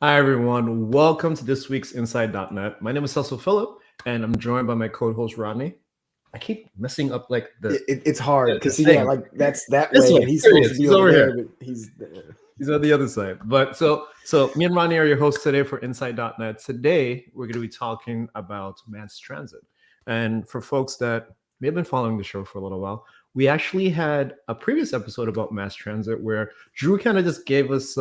Hi, everyone. Welcome to this week's Inside.net. My name is Cecil Phillip, and I'm joined by my co-host, Rodney. I keep messing up like It's hard because thing. like that's that This way, way. and he's Here he supposed is. to be He's over over there, here. but he's there. He's on the other side. But so me and Rodney are your hosts today for Inside.net. Today, we're going to be talking about mass transit. And for folks that may have been following the show for a little while, we actually had a previous episode about mass transit where Drew kind of just gave us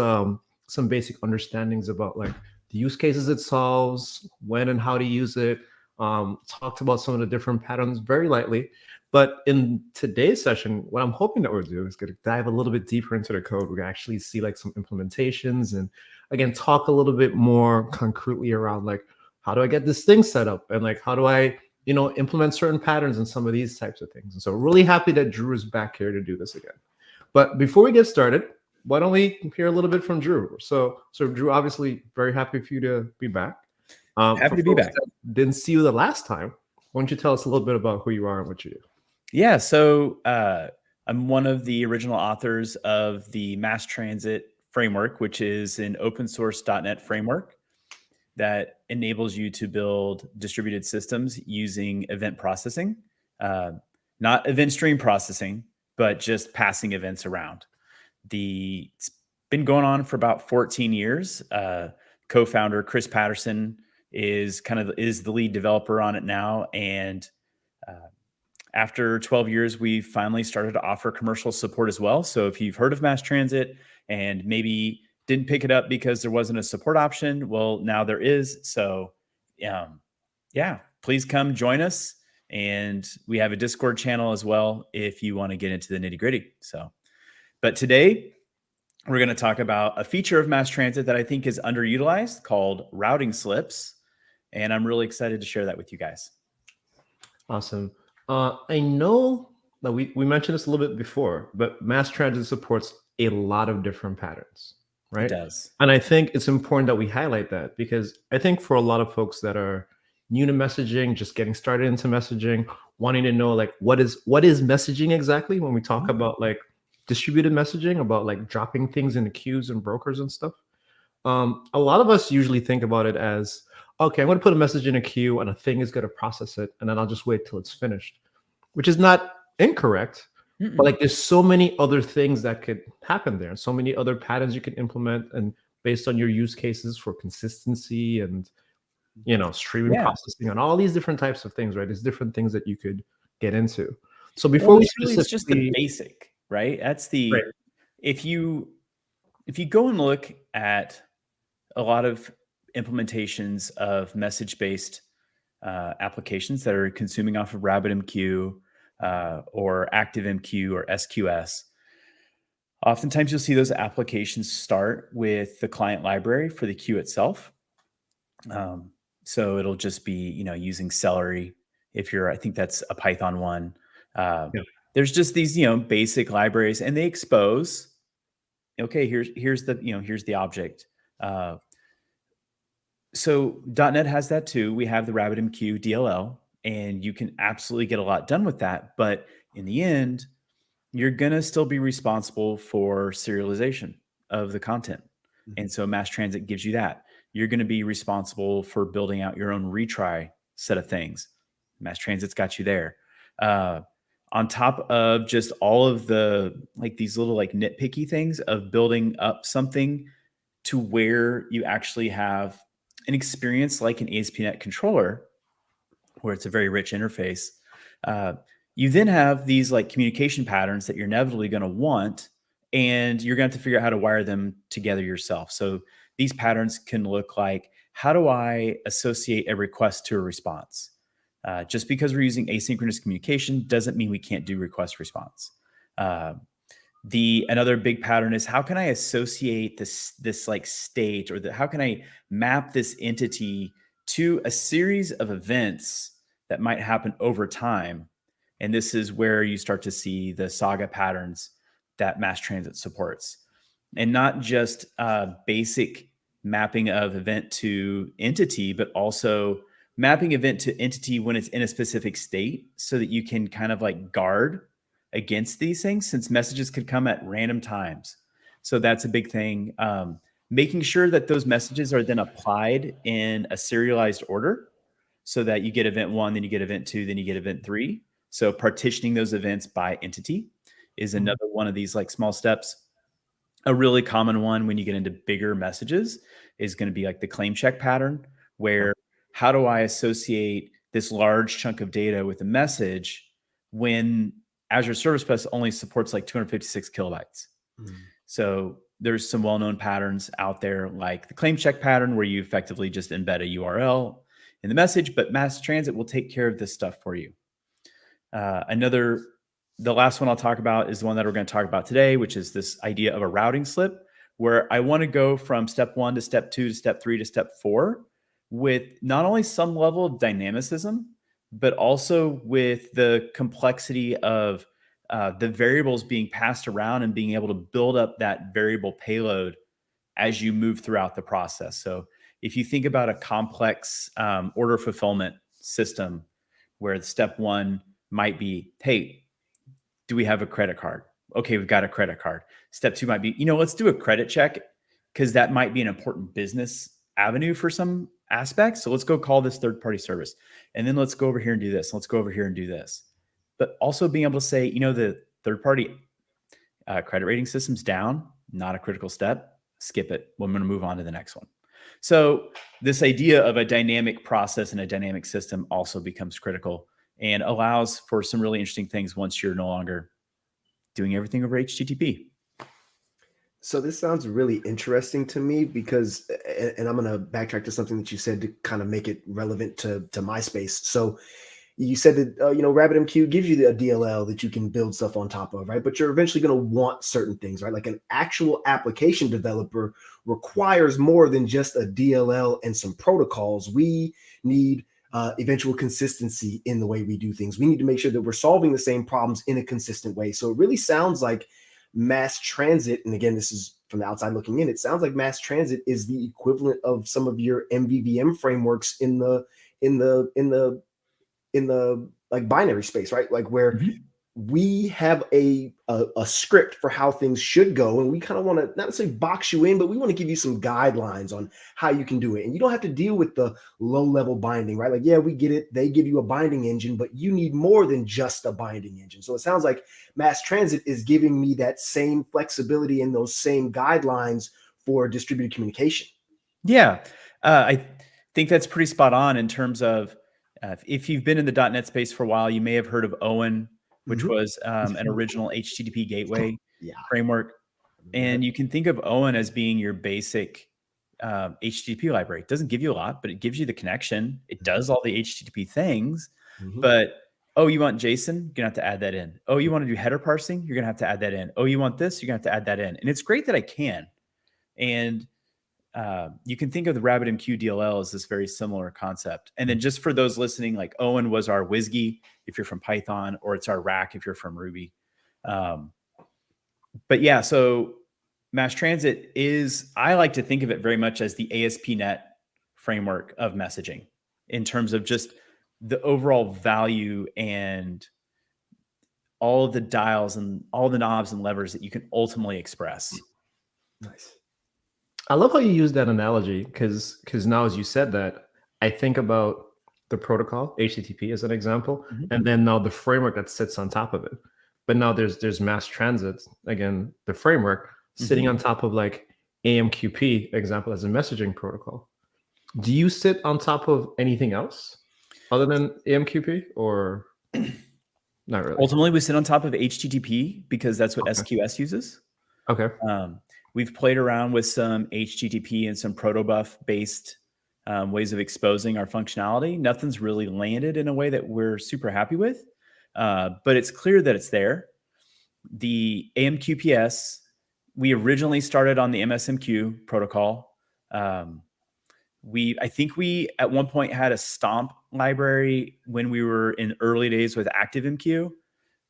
some basic understandings about like the use cases it solves, when and how to use it. Talked about some of the different patterns very lightly. But in today's session, what I'm hoping that we'll do is going to dive a little bit deeper into the code. We're going to actually see like some implementations and again, talk a little bit more concretely around like, how do I get this thing set up? And like, how do I, implement certain patterns and some of these types of things. And so really happy that Drew is back here to do this again. But before we get started, why don't we hear a little bit from Drew? So Drew, obviously very happy for you to be back. Happy to be back. Didn't see you the last time. Why don't you tell us a little bit about who you are and what you do? Yeah, so I'm one of the original authors of the MassTransit framework, which is an open source .NET framework that enables you to build distributed systems using event processing, not event stream processing, but just passing events around. It's been going on for about 14 years. Co-founder Chris Patterson is the lead developer on it now, and after 12 years, we finally started to offer commercial support as well. So if you've heard of MassTransit and maybe didn't pick it up because there wasn't a support option, well, now there is. So please come join us. And we have a Discord channel as well if you want to get into the nitty gritty. But today we're going to talk about a feature of MassTransit that I think is underutilized called routing slips. And I'm really excited to share that with you guys. Awesome. I know that we mentioned this a little bit before, but MassTransit supports a lot of different patterns, right? It does. And I think it's important that we highlight that because I think for a lot of folks that are new to messaging, just getting started into messaging, wanting to know like what is messaging exactly when we talk about like distributed messaging, about like dropping things into queues and brokers and stuff. A lot of us usually think about it as, okay, I'm going to put a message in a queue and a thing is going to process it. And then I'll just wait till it's finished, which is not incorrect. Mm-mm. But like there's so many other things that could happen there. So many other patterns you can implement and based on your use cases for consistency and, streaming processing and all these different types of things, right? There's different things that you could get into. So before it's just the basic, right? That's the, right. If you go and look at a lot of implementations of message-based applications that are consuming off of RabbitMQ or ActiveMQ or SQS, oftentimes you'll see those applications start with the client library for the queue itself. So it'll just be, using Celery. I think that's a Python one. There's just these, basic libraries, and they expose, okay, here's the object. So .NET has that too. We have the RabbitMQ DLL, and you can absolutely get a lot done with that. But in the end, you're going to still be responsible for serialization of the content. Mm-hmm. And so MassTransit gives you that. You're going to be responsible for building out your own retry set of things. MassTransit's got you there. On top of just all of the, like these little like nitpicky things of building up something to where you actually have an experience like an ASP.NET controller, where it's a very rich interface. You then have these like communication patterns that you're inevitably going to want, and you're going to have to figure out how to wire them together yourself. So these patterns can look like, how do I associate a request to a response? Just because we're using asynchronous communication doesn't mean we can't do request response. Another big pattern is, how can I associate this like state, or how can I map this entity to a series of events that might happen over time? And this is where you start to see the Saga patterns that MassTransit supports, and not just basic mapping of event to entity, but also mapping event to entity when it's in a specific state, so that you can kind of like guard against these things, since messages could come at random times. So that's a big thing. making sure that those messages are then applied in a serialized order so that you get event 1, then you get event 2, then you get event 3. So partitioning those events by entity is another one of these like small steps. A really common one when you get into bigger messages is going to be like the claim check pattern, where how do I associate this large chunk of data with a message when Azure Service Bus only supports like 256 kilobytes? So there's some well-known patterns out there like the claim check pattern where you effectively just embed a URL in the message, but MassTransit will take care of this stuff for you. The last one I'll talk about is the one that we're going to talk about today, which is this idea of a routing slip, where I want to go from step 1 to step 2 to step 3 to step 4 with not only some level of dynamicism, but also with the complexity of the variables being passed around and being able to build up that variable payload as you move throughout the process. So if you think about a complex order fulfillment system where step 1 might be, hey, do we have a credit card? Okay, we've got a credit card. Step 2 might be, let's do a credit check because that might be an important business avenue for some aspects. So let's go call this third-party service. And then let's go over here and do this. Let's go over here and do this. But also being able to say, the third-party credit rating system's down, not a critical step. Skip it. We're going to move on to the next one. So this idea of a dynamic process and a dynamic system also becomes critical and allows for some really interesting things once you're no longer doing everything over HTTP. So this sounds really interesting to me because, and I'm going to backtrack to something that you said to kind of make it relevant to my space. So you said that, RabbitMQ gives you a DLL that you can build stuff on top of, right? But you're eventually going to want certain things, right? Like an actual application developer requires more than just a DLL and some protocols. We need eventual consistency in the way we do things. We need to make sure that we're solving the same problems in a consistent way. So it really sounds like MassTransit, and again, this is from the outside looking in, it sounds like MassTransit is the equivalent of some of your MVVM frameworks in the like binary space, right? Like where we have a script for how things should go, and we kind of want to not necessarily box you in, but we want to give you some guidelines on how you can do it. And you don't have to deal with the low-level binding, right? Like, yeah, we get it. They give you a binding engine, but you need more than just a binding engine. So it sounds like MassTransit is giving me that same flexibility and those same guidelines for distributed communication. Yeah, I think that's pretty spot on in terms of if you've been in the .NET space for a while, you may have heard of Owen, which was an original HTTP gateway framework. And you can think of Owen as being your basic HTTP library. It doesn't give you a lot, but it gives you the connection. It does all the HTTP things. But, you want JSON? You're going to have to add that in. Oh, you want to do header parsing? You're going to have to add that in. Oh, you want this? You're going to have to add that in. And it's great that I can. And you can think of the RabbitMQ DLL as this very similar concept. And then just for those listening, like Owen was our WSGI if you're from Python, or it's our rack if you're from Ruby. But yeah, so MassTransit is, I like to think of it very much as the ASP.NET framework of messaging in terms of just the overall value and all of the dials and all the knobs and levers that you can ultimately express. Nice. I love how you use that analogy because now as you said that, I think about the protocol, HTTP as an example, and then now the framework that sits on top of it. But now there's MassTransit, again, the framework sitting on top of like AMQP, example, as a messaging protocol. Do you sit on top of anything else other than AMQP or not really? Ultimately, we sit on top of HTTP because that's what SQS uses. Okay. We've played around with some HTTP and some protobuf based ways of exposing our functionality. Nothing's really landed in a way that we're super happy with, but it's clear that it's there. The AMQPS, we originally started on the MSMQ protocol. I think we at one point had a stomp library when we were in early days with ActiveMQ,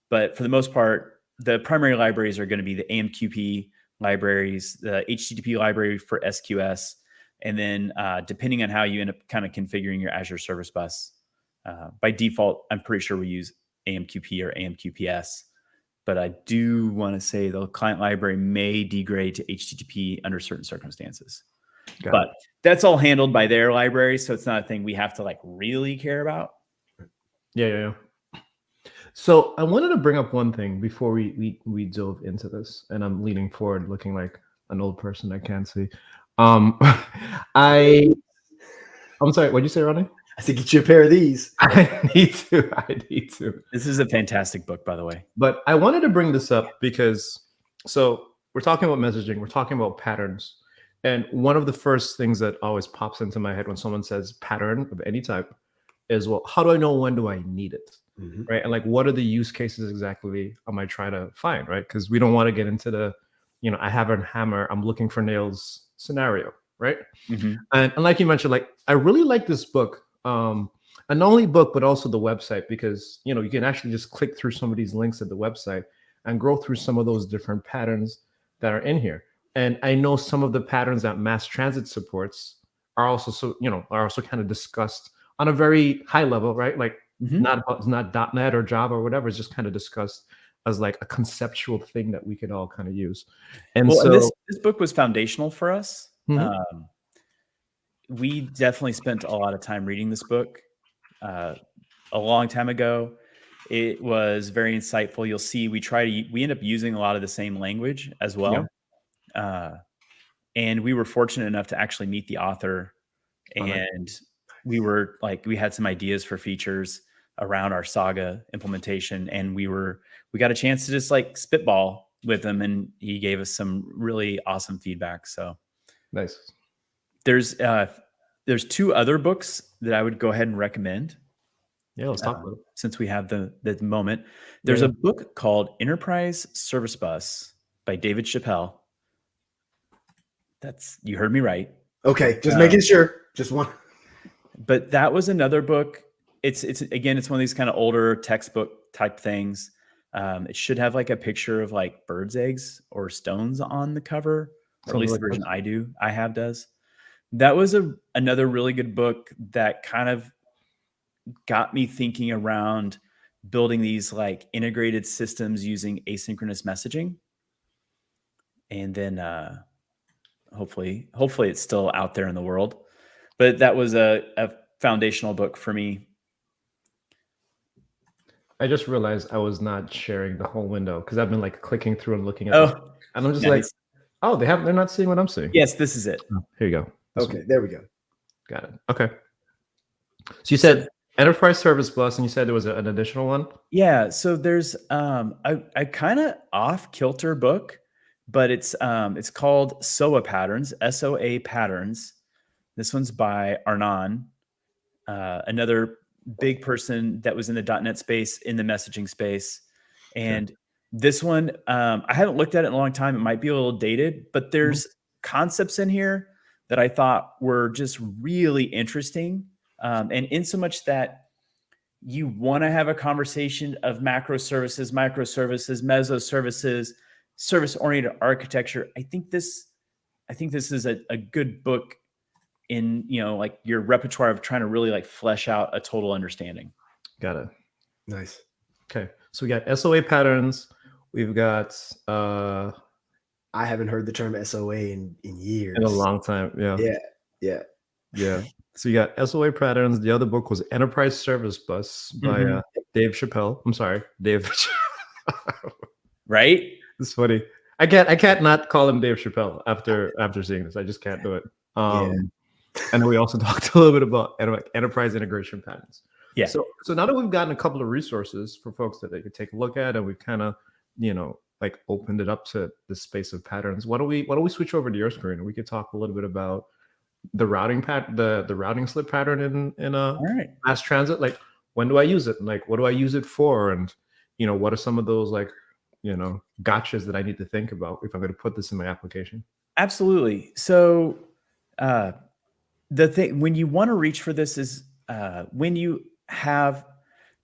but for the most part, the primary libraries are going to be the AMQP libraries, the HTTP library for SQS, and then depending on how you end up kind of configuring your Azure Service Bus, by default, I'm pretty sure we use AMQP or AMQPS. but I do want to say the client library may degrade to HTTP under certain circumstances. But that's all handled by their library, so it's not a thing we have to like really care about. Yeah. So I wanted to bring up one thing before we dove into this, and I'm leaning forward, looking like an old person I can't see. I'm sorry. What'd you say, Ronnie? I said, get you a pair of these. I need to. This is a fantastic book, by the way. But I wanted to bring this up because, so we're talking about messaging, we're talking about patterns. And one of the first things that always pops into my head when someone says pattern of any type is, well, how do I know when do I need it? Mhm. Right. And like, what are the use cases exactly am I trying to find? Right. Because we don't want to get into the, I have a hammer, I'm looking for nails scenario. Right. Mm-hmm. And like you mentioned, like, I really like this book. And not only book, but also the website, because, you can actually just click through some of these links at the website and go through some of those different patterns that are in here. And I know some of the patterns that MassTransit supports are also kind of discussed on a very high level, right? Like it's not .NET or Java or whatever. It's just kind of discussed as like a conceptual thing that we could all kind of use. And well, so and this book was foundational for us. Mhm. We definitely spent a lot of time reading this book a long time ago. It was very insightful. You'll see we end up using a lot of the same language as well. And we were fortunate enough to actually meet the author, and we had some ideas for features around our Saga implementation, and we got a chance to just like spitball with him, and he gave us some really awesome feedback. So nice. There's 2 other books that I would go ahead and recommend. Yeah, let's talk about it. Since we have the moment. There's a book called Enterprise Service Bus by David Chappelle. You heard me right. Okay, just making sure. Just one. But that was another book. It's one of these kind of older textbook type things. It should have like a picture of like birds' eggs or stones on the cover, or at least the version I have does. That was another really good book that kind of got me thinking around building these like integrated systems using asynchronous messaging. And then hopefully it's still out there in the world. But that was a foundational book for me. I just realized I was not sharing the whole window because I've been like clicking through and looking at this. And I'm just like, oh, they're not seeing what I'm seeing. Yes, this is it. Oh, here you go. There we go. Got it. Okay. So you said Enterprise Service Bus, and you said there was an additional one? Yeah. So there's a kind of off-kilter book, but it's called SOA Patterns, SOA Patterns. This one's by Arnon, another big person that was in the .NET space, in the messaging space. And this one, I haven't looked at it in a long time. It might be a little dated, but there's concepts in here that I thought were just really interesting. And in so much that you want to have a conversation of macro services, microservices, mesoservices, service-oriented architecture. I think this is a good book in, like your repertoire of trying to really like flesh out a total understanding. Got it. Nice. Okay. So we got SOA patterns. We've got I haven't heard the term SOA in years. In a long time. Yeah. So you got SOA patterns. The other book was Enterprise Service Bus by Dave Chappelle. I'm sorry, Dave. Right? It's funny. I can't not call him Dave Chappelle after seeing this. I just can't do it. And then we also talked a little bit about enterprise integration patterns. Yeah. So now that we've gotten a couple of resources for folks that they could take a look at, and we've kind of, like opened it up to the space of patterns, why don't we switch over to your screen and we could talk a little bit about the routing the routing slip pattern in MassTransit. Like, when do I use it? And like, what do I use it for? And what are some of those like, gotchas that I need to think about if I'm going to put this in my application? Absolutely. So the thing when you want to reach for this is when you have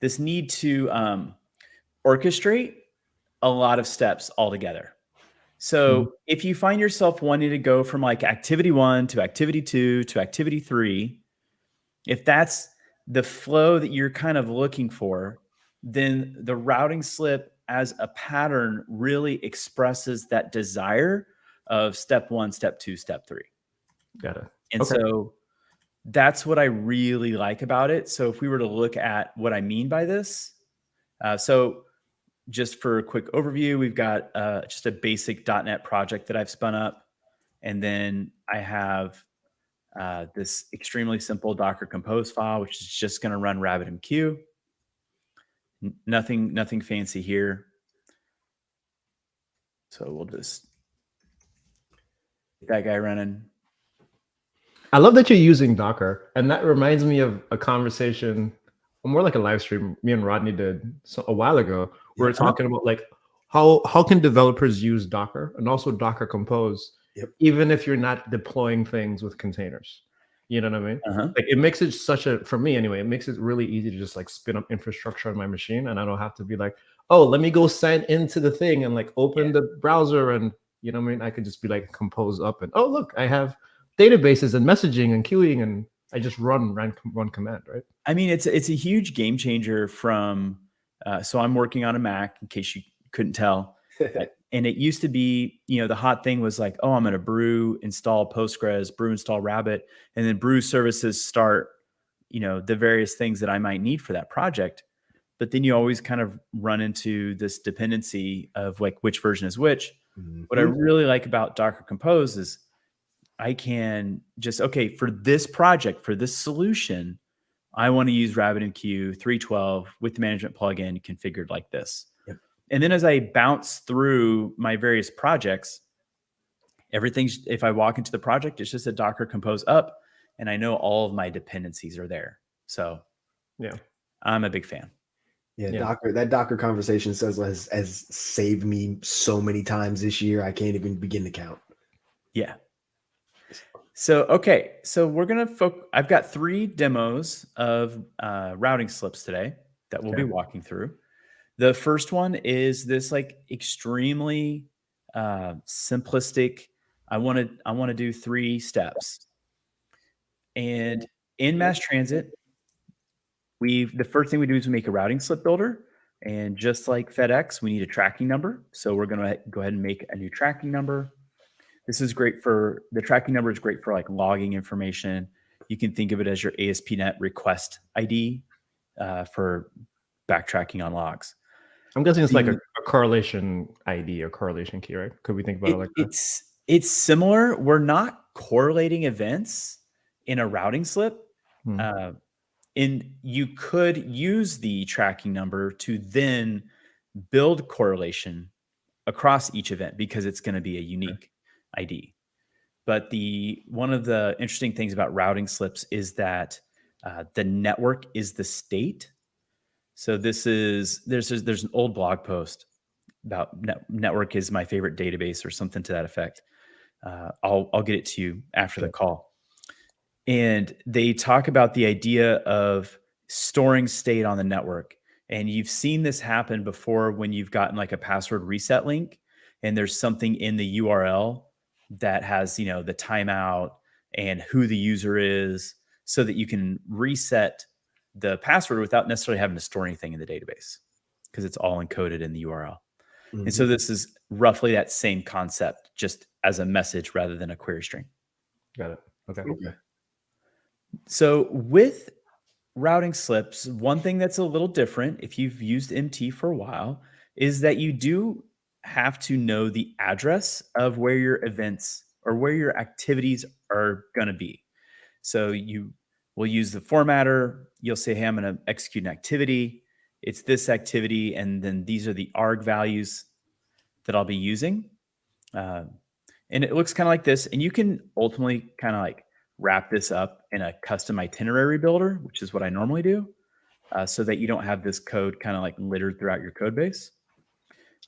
this need to orchestrate a lot of steps all together. So if you find yourself wanting to go from like activity 1 to activity 2 to activity 3, if that's the flow that you're kind of looking for, then the routing slip as a pattern really expresses that desire of step 1, step 2, step 3. Got it. And so that's what I really like about it. So if we were to look at what I mean by this, so just for a quick overview, we've got just a basic .NET project that I've spun up. And then I have this extremely simple Docker Compose file, which is just going to run RabbitMQ. Nothing fancy here. So we'll just get that guy running. I love that you're using Docker, and that reminds me of a conversation, more like a live stream me and Rodney did a while ago. We were talking about like how can developers use Docker and also Docker Compose, even if you're not deploying things with containers. You know what I mean? Like it makes it for me anyway, it makes it really easy to just like spin up infrastructure on my machine, and I don't have to be like, oh, let me go sign into the thing and like open the browser, and you know what I mean? I could just be like compose up and, oh, look, I have databases and messaging and queuing, and I just run command, right? I mean, it's a huge game changer from, so I'm working on a Mac in case you couldn't tell. And it used to be, the hot thing was like, oh, I'm going to brew, install Postgres, brew, install Rabbit, and then brew services start, the various things that I might need for that project. But then you always kind of run into this dependency of like which version is which. What I really like about Docker Compose is I can just, okay, for this project, for this solution, I want to use RabbitMQ 3.12 with the management plugin configured like this. And then as I bounce through my various projects, if I walk into the project, it's just a Docker Compose up, and I know all of my dependencies are there. So yeah, I'm a big fan. Yeah. That Docker conversation has saved me so many times this year. I can't even begin to count. Yeah. So, okay. So we're going to I've got 3 demos of routing slips today that we'll be walking through. The first one is this like extremely simplistic. I want to do 3 steps. And in MassTransit, the first thing we do is we make a routing slip builder. And just like FedEx, we need a tracking number. So we're going to go ahead and make a new tracking number. This is great the tracking number is great for like logging information. You can think of it as your ASP.NET request ID for backtracking on logs. I'm guessing it's like a correlation ID or correlation key, right? Could we think about it like that? It's similar. We're not correlating events in a routing slip. And you could use the tracking number to then build correlation across each event because it's going to be a unique ID. But one of the interesting things about routing slips is that the network is the state. So there's an old blog post about network is my favorite database or something to that effect. I'll get it to you after the call. And they talk about the idea of storing state on the network. And you've seen this happen before when you've gotten like a password reset link and there's something in the URL that has, the timeout and who the user is so that you can reset the password without necessarily having to store anything in the database because it's all encoded in the URL. And so this is roughly that same concept, just as a message rather than a query string. Got it. Okay. So with routing slips, one thing that's a little different if you've used MT for a while is that you do have to know the address of where your events or where your activities are going to be. So you will use the formatter. You'll say, hey, I'm going to execute an activity. It's this activity. And then these are the arg values that I'll be using. And it looks kind of like this. And you can ultimately kind of like wrap this up in a custom itinerary builder, which is what I normally do, so that you don't have this code kind of like littered throughout your code base.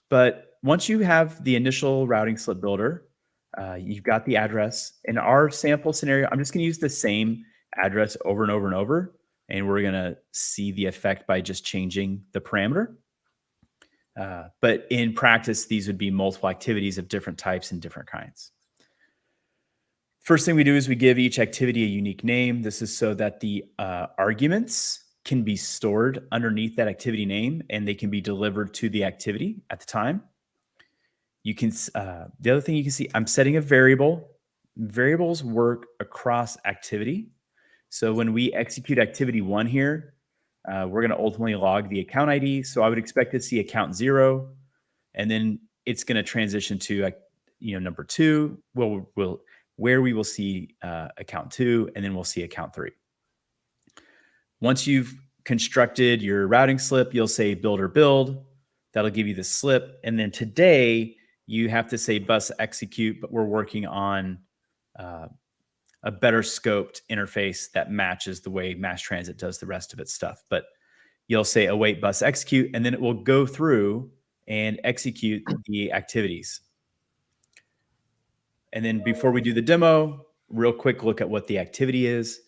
But once you have the initial routing slip builder, you've got the address. In our sample scenario, I'm just going to use the same address over and over and over. And we're going to see the effect by just changing the parameter. But in practice, these would be multiple activities of different types and different kinds. First thing we do is we give each activity a unique name. This is so that the arguments can be stored underneath that activity name, and they can be delivered to the activity at the time. You can, the other thing you can see, I'm setting a variable. Variables work across activity. So when we execute activity 1 here, we're going to ultimately log the account ID. So I would expect to see account 0, and then it's going to transition to number 2, where we will see account 2, and then we'll see account 3. Once you've constructed your routing slip, you'll say builder build. That'll give you the slip. And then today you have to say bus execute, but we're working on a better scoped interface that matches the way MassTransit does the rest of its stuff. But you'll say await bus execute, and then it will go through and execute the activities. And then before we do the demo, real quick look at what the activity is.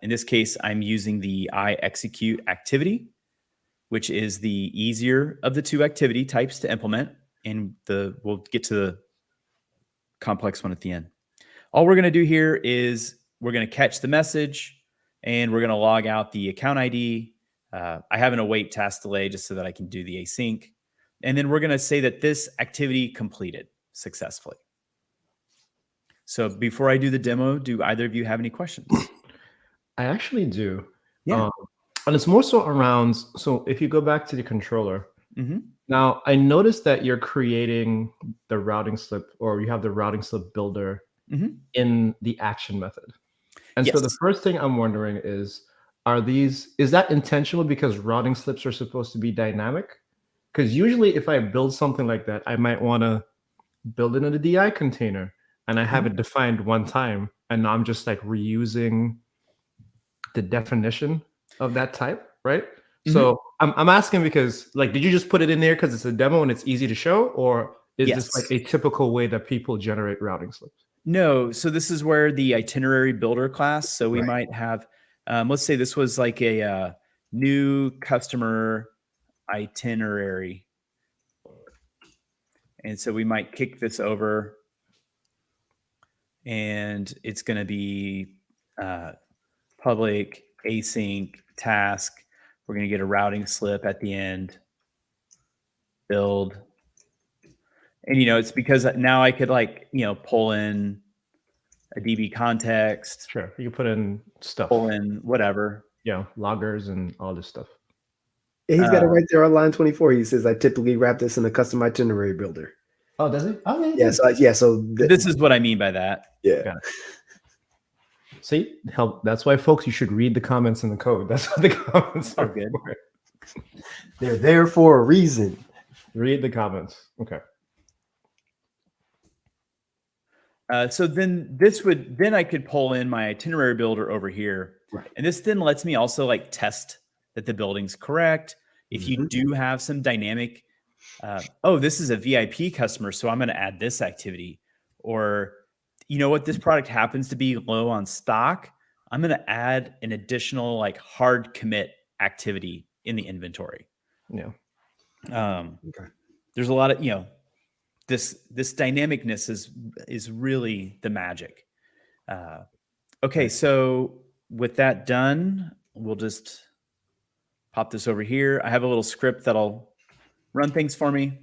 In this case, I'm using the iExecute activity, which is the easier of the 2 activity types to implement. And we'll get to the complex one at the end. All we're going to do here is we're going to catch the message, and we're going to log out the account ID. I have an await task delay just so that I can do the async. And then we're going to say that this activity completed successfully. So before I do the demo, do either of you have any questions? I actually do. Yeah. And it's more so around, so if you go back to the controller, Mm-hmm. now I noticed that you're creating the routing slip, or you have the routing slip builder Mm-hmm. in the action method. And so the Yes. first thing I'm wondering is that intentional because routing slips are supposed to be dynamic? Because usually if I build something like that, I might want to build it in a DI container and I have it defined one time, and now I'm just like reusing the definition of that type, right? So I'm asking because, like, did you just put it in there because it's a demo and it's easy to show, or is this like a typical way that people generate routing slips? No. So this is where the itinerary builder class. So we might have, let's say this was like a new customer itinerary. And so we might kick this over, and it's going to be public async task. We're going to get a routing slip at the end, build. And, it's because now I could pull in a DB context. Sure. You can put in stuff. Pull in whatever. Yeah. Loggers and all this stuff. Yeah, he's got it right there on line 24. He says, I typically wrap this in a custom itinerary builder. Oh, does he? Oh, yeah. So this is what I mean by that. Yeah. See, that's why, folks, you should read the comments in the code. That's what the comments are good. for. They're there for a reason. Read the comments. Okay. So then I could pull in my itinerary builder over here. Right. And this then lets me also test that the building's correct. If you do have some dynamic, this is a VIP customer, so I'm going to add this activity. Or, this product happens to be low on stock, I'm going to add an additional hard commit activity in the inventory. Yeah. There's a lot of, this dynamicness is really the magic. Okay, so with that done, we'll just pop this over here. I have a little script that'll run things for me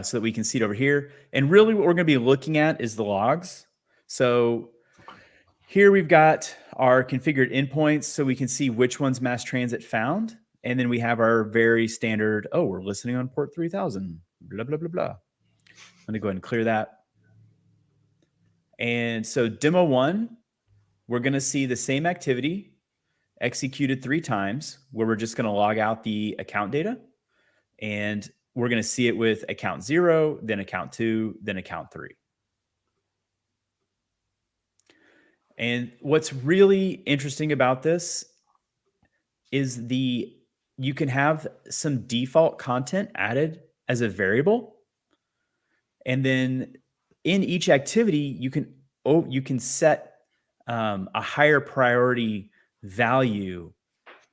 so that we can see it over here. And really what we're going to be looking at is the logs. So here we've got our configured endpoints so we can see which ones MassTransit found. And then we have our very standard, we're listening on port 3000, blah, blah, blah, blah. I'm going to go ahead and clear that. And so demo 1, we're going to see the same activity executed 3 times, where we're just going to log out the account data. And we're going to see it with account 0, then account 2, then account 3. And what's really interesting about this is you can have some default content added as a variable. And then in each activity, you can set a higher priority value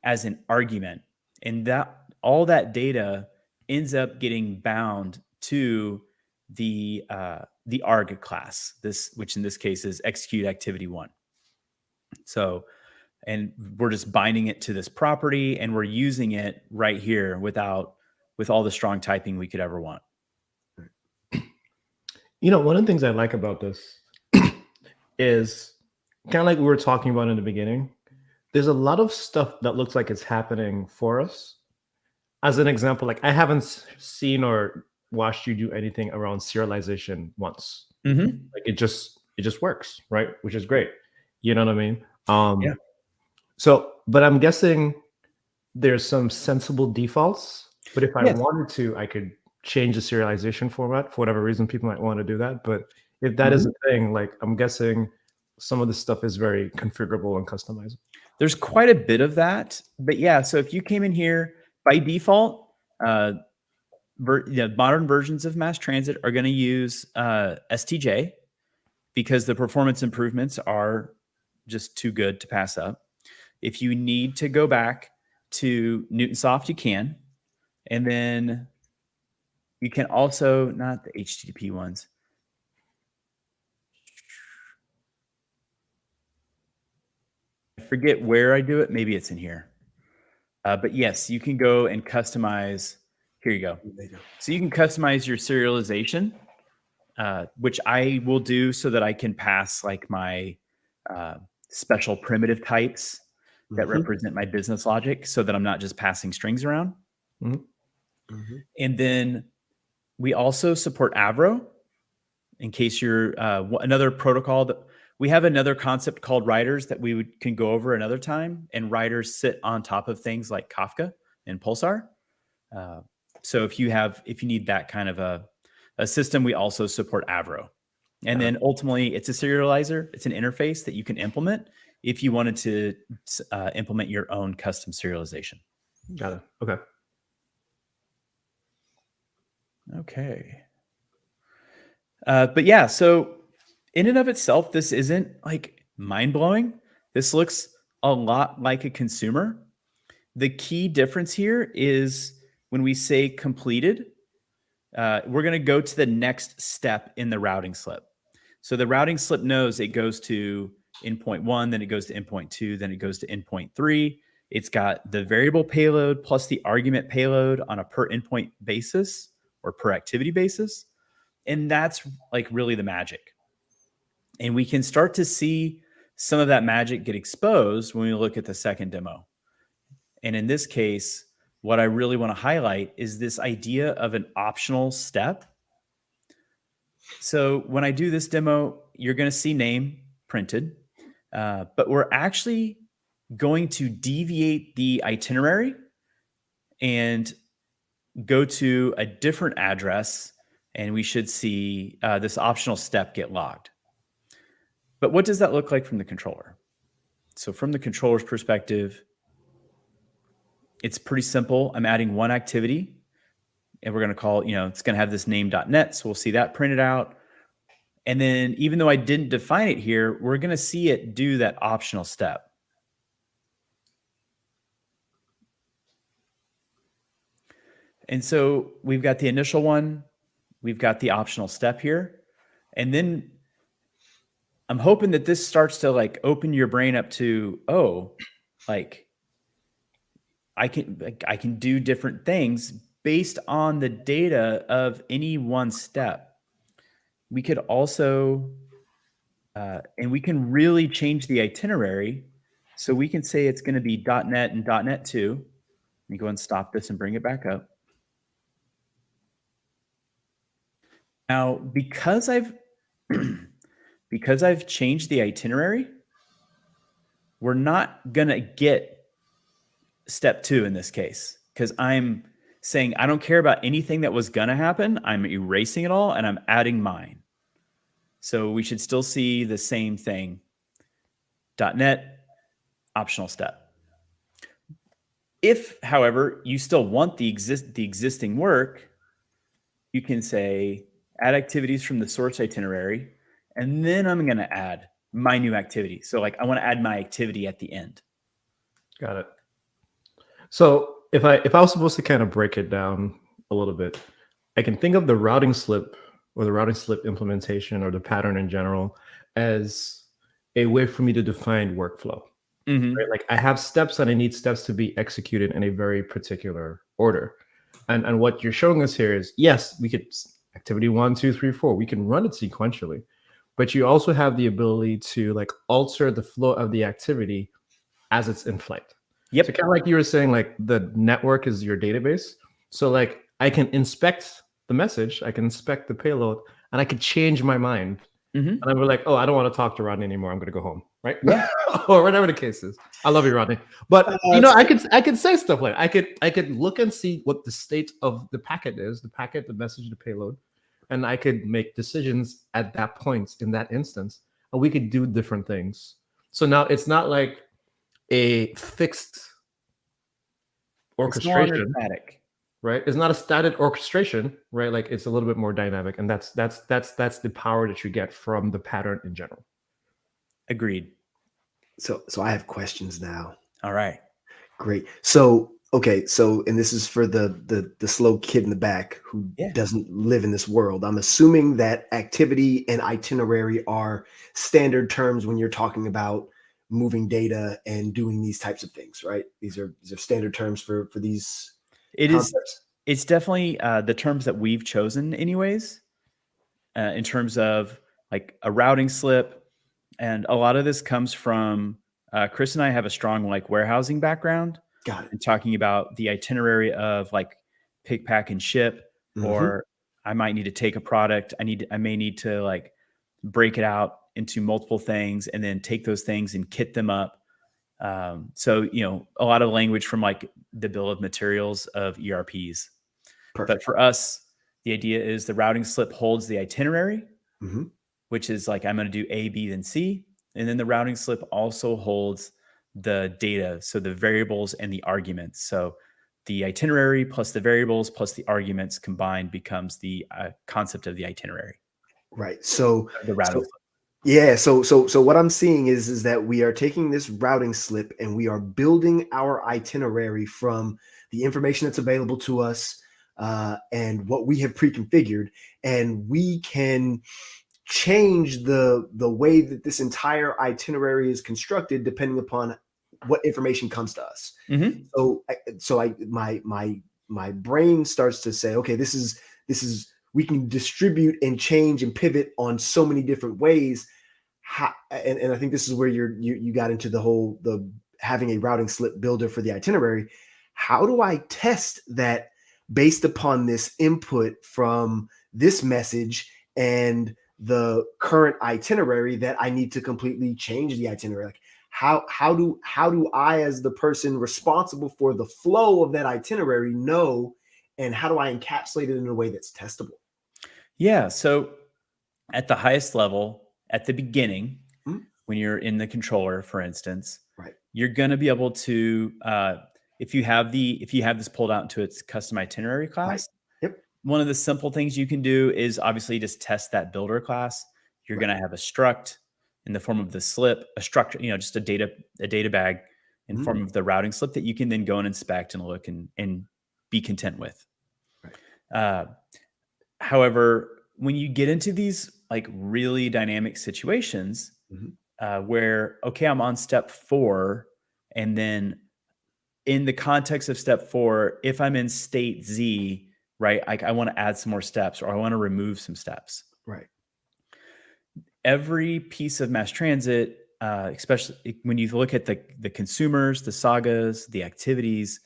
as an argument. And all that data ends up getting bound to the arg class, which in this case is execute activity 1. So and we're just binding it to this property, and we're using it right here with all the strong typing we could ever want. One of the things I like about this is kind of like we were talking about in the beginning. There's a lot of stuff that looks like it's happening for us. As an example, like I haven't seen or watched you do anything around serialization once. Like it just works, right? Which is great. You know what I mean? Yeah. So, but I'm guessing there's some sensible defaults. But if I wanted to, I could change the serialization format for whatever reason. People might want to do that. But if that is a thing, like I'm guessing some of the stuff is very configurable and customizable. There's quite a bit of that. But yeah, so if you came in here by default, modern versions of MassTransit are going to use STJ because the performance improvements are just too good to pass up. If you need to go back to NewtonSoft, you can. And then you can also, not the HTTP ones. I forget where I do it. Maybe it's in here. But yes, you can go and customize. Here you go. So you can customize your serialization, which I will do so that I can pass like my special primitive types that represent my business logic so that I'm not just passing strings around. And then we also support Avro in case you're another protocol that we have another concept called riders that can go over another time, and riders sit on top of things like Kafka and Pulsar. So if you need that kind of a system, we also support Avro. And then ultimately it's a serializer. It's an interface that you can implement if you wanted to implement your own custom serialization. Got it. Okay. Okay. But yeah, so in and of itself, this isn't like mind-blowing. This looks a lot like a consumer. The key difference here is when we say completed, we're going to go to the next step in the routing slip. So the routing slip knows it goes to endpoint 1, then it goes to endpoint 2, then it goes to endpoint 3. It's got the variable payload plus the argument payload on a per endpoint basis or per activity basis. And that's like really the magic. And we can start to see some of that magic get exposed when we look at the second demo. And in this case, what I really want to highlight is this idea of an optional step. So when I do this demo, you're going to see name printed, but we're actually going to deviate the itinerary and go to a different address, and we should see this optional step get logged. But what does that look like from the controller? So from the controller's perspective, it's pretty simple. I'm adding one activity, and we're going to call, it's going to have this name.net. So we'll see that printed out. And then even though I didn't define it here, we're going to see it do that optional step. And so we've got the initial one, we've got the optional step here. And then I'm hoping that this starts to like open your brain up to, like I can do different things based on the data of any one step. We could also, and we can really change the itinerary. So we can say it's going to be .NET and .NET 2. Let me go and stop this and bring it back up. Now, because I've changed the itinerary, we're not going to get step 2 in this case, because I'm saying I don't care about anything that was going to happen. I'm erasing it all and I'm adding mine. So we should still see the same thing. .NET, optional step. If, however, you still want the existing work, you can say add activities from the source itinerary, and then I'm going to add my new activity. So like I want to add my activity at the end. Got it. So if I was supposed to kind of break it down a little bit, I can think of the routing slip or the routing slip implementation or the pattern in general as a way for me to define workflow. Mhm. right? Like I have steps and I need steps to be executed in a very particular order. And what you're showing us here is, yes, we could activity 1, 2, 3, 4, we can run it sequentially, but you also have the ability to like alter the flow of the activity as it's in flight. Yep. So kind of like you were saying, like the network is your database. So like I can inspect the message, I can inspect the payload, and I could change my mind. Mhm. And I'm like, oh, I don't want to talk to Rodney anymore. I'm going to go home, right? Yeah. Or whatever the case is. I love you, Rodney. But I could say stuff like I could look and see what the state of the packet is, the packet, the message, the payload, and I could make decisions at that point in that instance, and we could do different things. So now it's not like a fixed It's no longer orchestration, static. right? It's not a static orchestration, right? Like it's a little bit more dynamic, and that's the power that you get from the pattern in general. Agreed. So I have questions now. All right. Great. So okay, so and this is for the slow kid in the back who Yeah. doesn't live in this world. I'm assuming that activity and itinerary are standard terms when you're talking about moving data and doing these types of things, right? These are standard terms for these It is. concepts. It's definitely the terms that we've chosen, anyways, in terms of like a routing slip, and a lot of this comes from Chris and I have a strong like warehousing background, Got it. and talking about the itinerary of like pick, pack, and ship, or I might need to take a product. I may need to like break it out into multiple things and then take those things and kit them up. So, a lot of language from like the bill of materials of ERPs. But Perfect. for us, the idea is the routing slip holds the itinerary, Mhm. which is like I'm going to do A, B, then C. And then the routing slip also holds the data, so the variables and the arguments. So the itinerary plus the variables plus the arguments combined becomes the concept of the itinerary, Right. So the routing slip. yeah, so what I'm seeing is that we are taking this routing slip and we are building our itinerary from the information that's available to us and what we have pre-configured, and we can change the way that this entire itinerary is constructed depending upon what information comes to us. Mm-hmm. My brain starts to say, okay, this is we can distribute and change and pivot on so many different ways. And I think this is where you got into the having a routing slip builder for the itinerary. How do I test that based upon this input from this message and the current itinerary that I need to completely change the itinerary? Like how do I, as the person responsible for the flow of that itinerary, know, and how do I encapsulate it in a way that's testable? Yeah. So at the highest level, at the beginning, Mhm. when you're in the controller, for instance, Right. you're going to be able to, if you have this pulled out into its custom itinerary class, Yep. one of the simple things you can do is obviously just test that builder class. You're Right. going to have a struct in the form of the slip, a structure, just a data bag in form of the routing slip that you can then go and inspect and look and be content with. Right. However, when you get into these like really dynamic situations where, okay, I'm on step 4, and then in the context of step 4, if I'm in state Z, right, I want to add some more steps or I want to remove some steps. Right. Every piece of mass transit, especially when you look at the consumers, the sagas, the activities,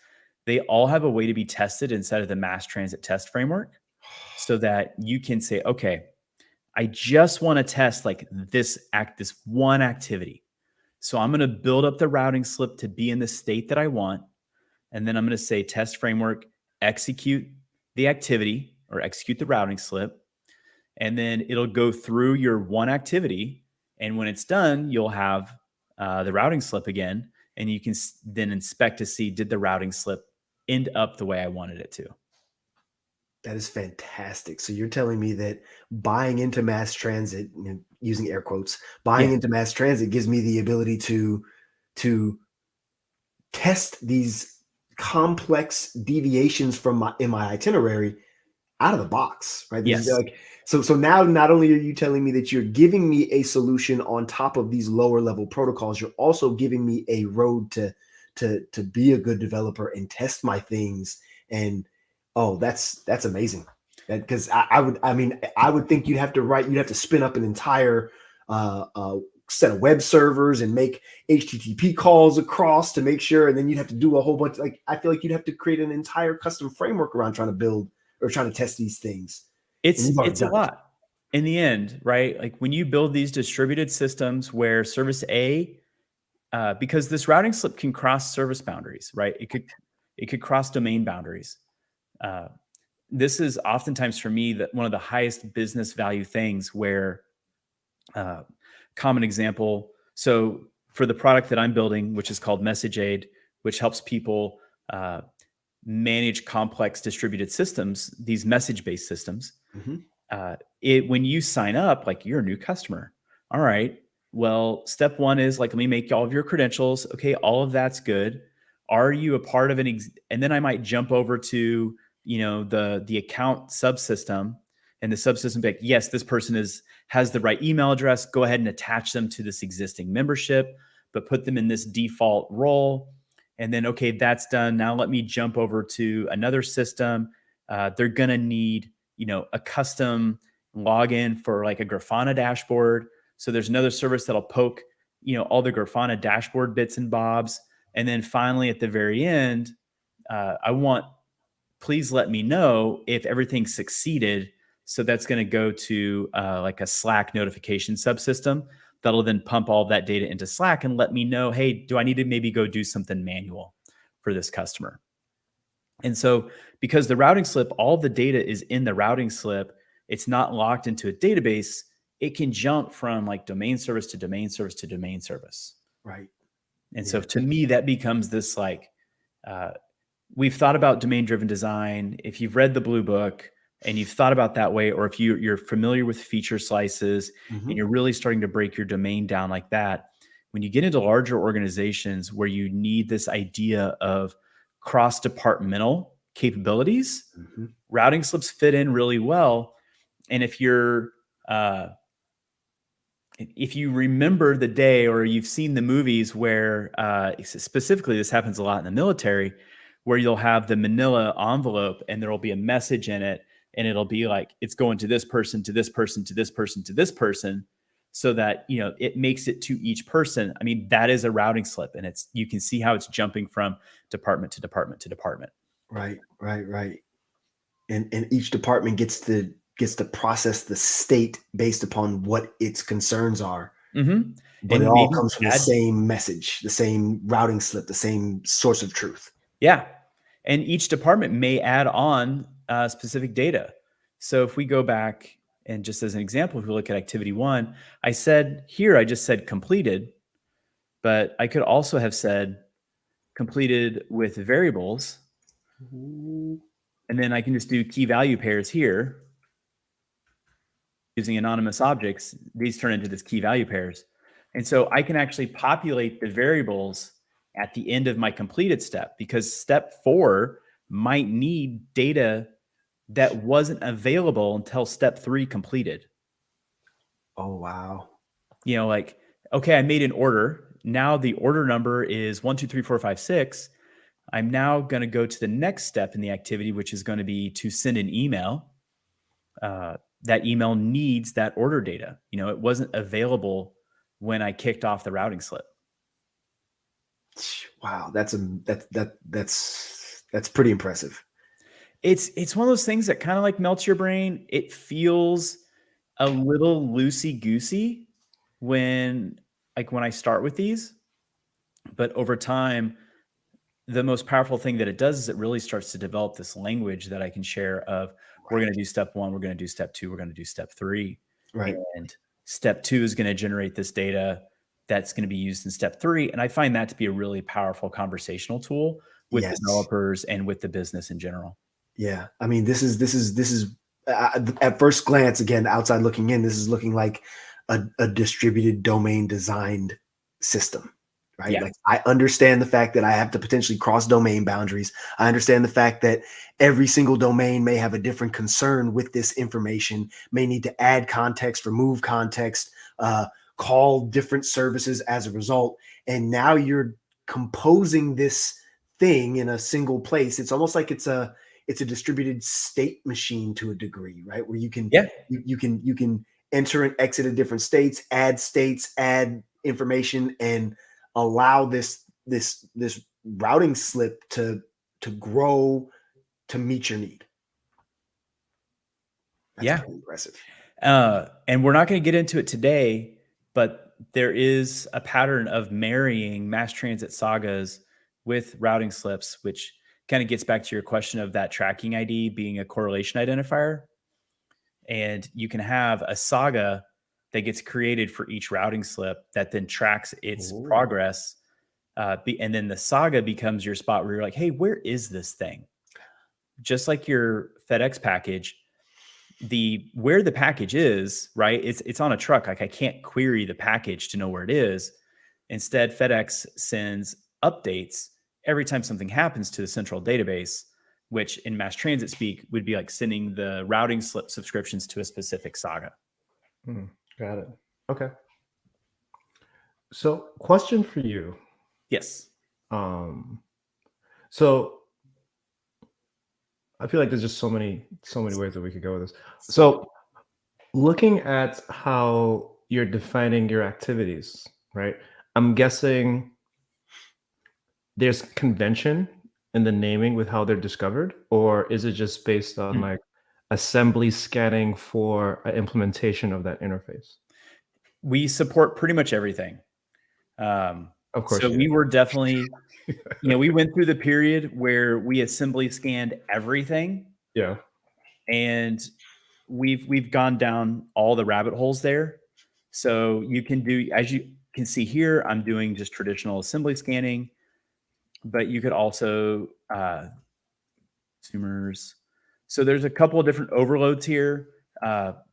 they all have a way to be tested inside of the mass transit test framework, so that you can say, okay, I just want to test like this one activity. So I'm going to build up the routing slip to be in the state that I want. And then I'm going to say test framework, execute the activity or execute the routing slip. And then it'll go through your one activity. And when it's done, you'll have the routing slip again. And you can then inspect to see, did the routing slip end up the way I wanted it to? That is fantastic. So you're telling me that buying into mass transit, using air quotes, buying into mass transit gives me the ability to test these complex deviations from my itinerary out of the box, right? This is Yes. like, so now not only are you telling me that you're giving me a solution on top of these lower level protocols, you're also giving me a road to be a good developer and test my things. And oh, that's amazing. That because I would think you'd have to spin up an entire set of web servers and make HTTP calls across to make sure, and then you'd have to do a whole bunch. Like I feel like you'd have to create an entire custom framework around trying to build or trying to test these things. It's a lot in the end, right? Like when you build these distributed systems where service A, because this routing slip can cross service boundaries, right? It could cross domain boundaries. This is oftentimes for me that one of the highest business value things where common example. So for the product that I'm building, which is called Message Aid, which helps people manage complex distributed systems, these message-based systems. When you sign up, like you're a new customer. All right. Well, step one is like, let me make all of your credentials. Okay. All of that's good. Are you a part of and then I might jump over to, the account subsystem, and the subsystem be like, yes, this person has the right email address. Go ahead and attach them to this existing membership, but put them in this default role. And then, okay, that's done. Now let me jump over to another system. They're going to need, a custom login for like a Grafana dashboard. So there's another service that'll poke, all the Grafana dashboard bits and bobs. And then finally at the very end, please let me know if everything succeeded. So that's going to go to like a Slack notification subsystem that'll then pump all that data into Slack and let me know, hey, do I need to maybe go do something manual for this customer? And so because the routing slip, all the data is in the routing slip, it's not locked into a database. It can jump from like domain service to domain service to domain service. Right. And so to me, that becomes this like, we've thought about domain-driven design. If you've read the Blue Book and you've thought about that way, or if you're familiar with feature slices and you're really starting to break your domain down like that, when you get into larger organizations where you need this idea of cross-departmental capabilities, routing slips fit in really well. And if you remember the day, or you've seen the movies where specifically this happens a lot in the military, where you'll have the manila envelope and there'll be a message in it, and it'll be like, it's going to this person, to this person, to this person, to this person, so that, it makes it to each person. I mean, that is a routing slip, and you can see how it's jumping from department to department to department. Right. And each department gets to process the state based upon what its concerns are. But and it all comes from the same message, the same routing slip, the same source of truth. Yeah. And each department may add on specific data. So if we go back, and just as an example, if we look at activity 1, I just said completed, but I could also have said completed with variables. And then I can just do key value pairs here. Using anonymous objects, these turn into this key value pairs. And so I can actually populate the variables at the end of my completed step, because step 4 might need data that wasn't available until step 3 completed. Oh, wow. Like, okay, I made an order. Now the order number is 1, 2, 3, 4, 5, 6. I'm now going to go to the next step in the activity, which is going to be to send an email. That email needs that order data. It wasn't available when I kicked off the routing slip. Wow, that's pretty impressive. It's one of those things that kind of like melts your brain. It feels a little loosey-goosey when I start with these, but over time, the most powerful thing that it does is it really starts to develop this language that I can share of, we're going to do step 1, we're going to do step 2, we're going to do step 3. Right. And step 2 is going to generate this data that's going to be used in step 3. And I find that to be a really powerful conversational tool with developers and with the business in general. Yeah. I mean, this is at first glance, again, outside looking in, this is looking like a distributed domain designed system, right? Yeah. Like I understand the fact that I have to potentially cross domain boundaries. I understand the fact that every single domain may have a different concern with this information, may need to add context, remove context, call different services as a result. And now you're composing this thing in a single place. It's almost like it's a distributed state machine to a degree, right? Where you can Yeah. you can enter and exit at different states, add information, and allow this routing slip to grow to meet your need. That's Yeah. pretty impressive. And we're not going to get into it today, but there is a pattern of marrying mass transit sagas with routing slips, which kind of gets back to your question of that tracking ID being a correlation identifier. And you can have a saga that gets created for each routing slip that then tracks its Ooh. progress. And then the saga becomes your spot where you're like, hey, where is this thing? Just like your FedEx package, where the package is, right? It's on a truck. Like I can't query the package to know where it is. Instead, FedEx sends updates every time something happens to the central database, which in mass transit speak would be like sending the routing slip subscriptions to a specific saga. Got it. Okay. So, question for you. Yes. So I feel like there's just so many ways that we could go with this. So looking at how you're defining your activities, right? I'm guessing there's convention in the naming with how they're discovered, or is it just based on like assembly scanning for an implementation of that interface? We support pretty much everything. Of course. So we were definitely, we went through the period where we assembly scanned everything. Yeah. And we've gone down all the rabbit holes there. So you can do, as you can see here, I'm doing just traditional assembly scanning, but you could also consumers. So there's a couple of different overloads here.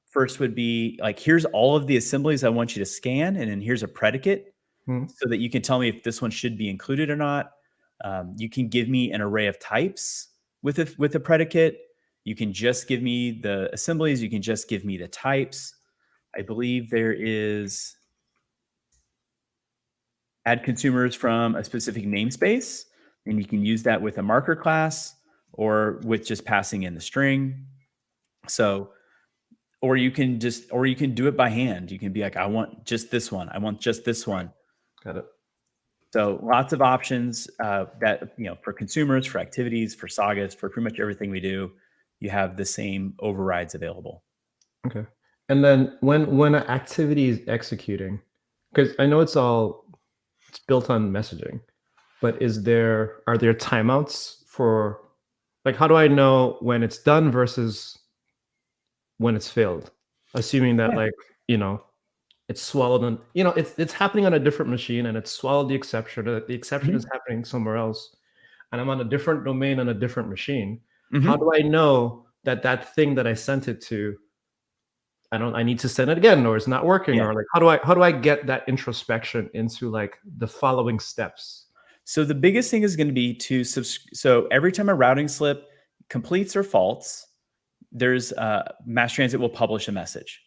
First would be like, here's all of the assemblies I want you to scan, and then here's a predicate so that you can tell me if this one should be included or not. You can give me an array of types with a predicate. You can just give me the assemblies. You can just give me the types. I believe there is add consumers from a specific namespace, and you can use that with a marker class or with just passing in the string. So, or you can do it by hand. You can be like, I want just this one. I want just this one. Got it. So lots of options that, for consumers, for activities, for sagas, for pretty much everything we do, you have the same overrides available. Okay. And then when an activity is executing, because I know it's built on messaging, but are there timeouts for, like, how do I know when it's done versus when it's failed? Assuming that it's swallowed and it's happening on a different machine and it's swallowed the exception. The exception is happening somewhere else, and I'm on a different domain on a different machine. How do I know that thing that I sent it to, I need to send it again, or it's not working, or like how do I get that introspection into like the following steps? So the biggest thing is going to be so every time a routing slip completes or faults, there's MassTransit will publish a message.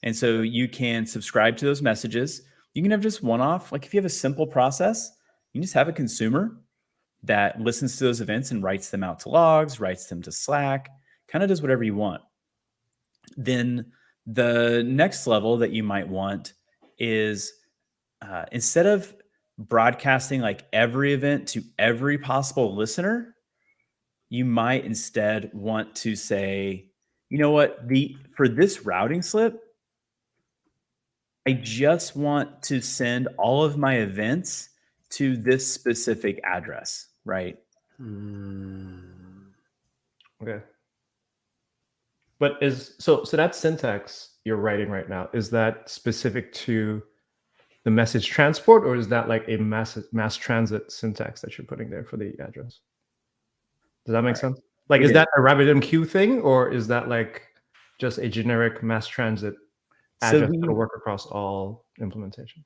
And so you can subscribe to those messages. You can have just one-off. Like if you have a simple process, you can just have a consumer that listens to those events and writes them out to logs, writes them to Slack, kind of does whatever you want. Then the next level that you might want is instead of broadcasting like every event to every possible listener, you might instead want to say, you know what, for this routing slip, I just want to send all of my events to this specific address, right? Okay. But so that syntax you're writing right now, is that specific to the message transport, or is that like a mass transit syntax that you're putting there for the address? Does that make sense? Like, is that a RabbitMQ thing, or is that like just a generic mass transit address that'll work across all implementations?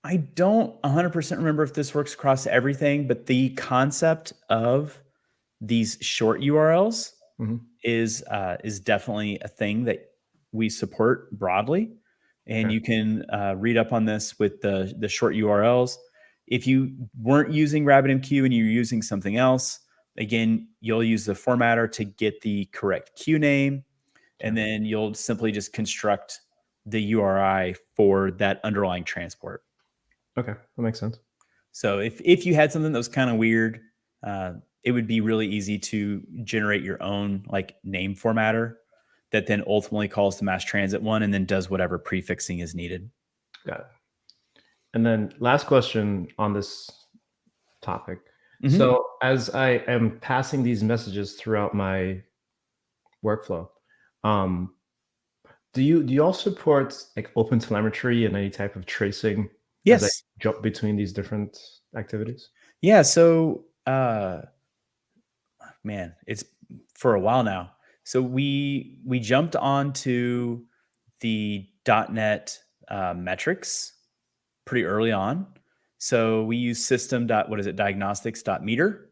I don't 100% remember if this works across everything, but the concept of these short URLs Mhm. is definitely a thing that we support broadly. And Okay. you can read up on this with the short URLs. If you weren't using RabbitMQ and you're using something else, again, you'll use the formatter to get the correct queue name, and then you'll simply just construct the URI for that underlying transport. Okay, that makes sense. So if you had something that was kind of weird, it would be really easy to generate your own like name formatter that then ultimately calls the MassTransit one and then does whatever prefixing is needed. Got it. And then last question on this topic. Mhm. So as I am passing these messages throughout my workflow, do you all support like open telemetry and any type of tracing as I Yes. jump between these different activities? Yeah. So, man, it's for a while now. So we jumped onto the .NET metrics pretty early on. So we use diagnostics.meter.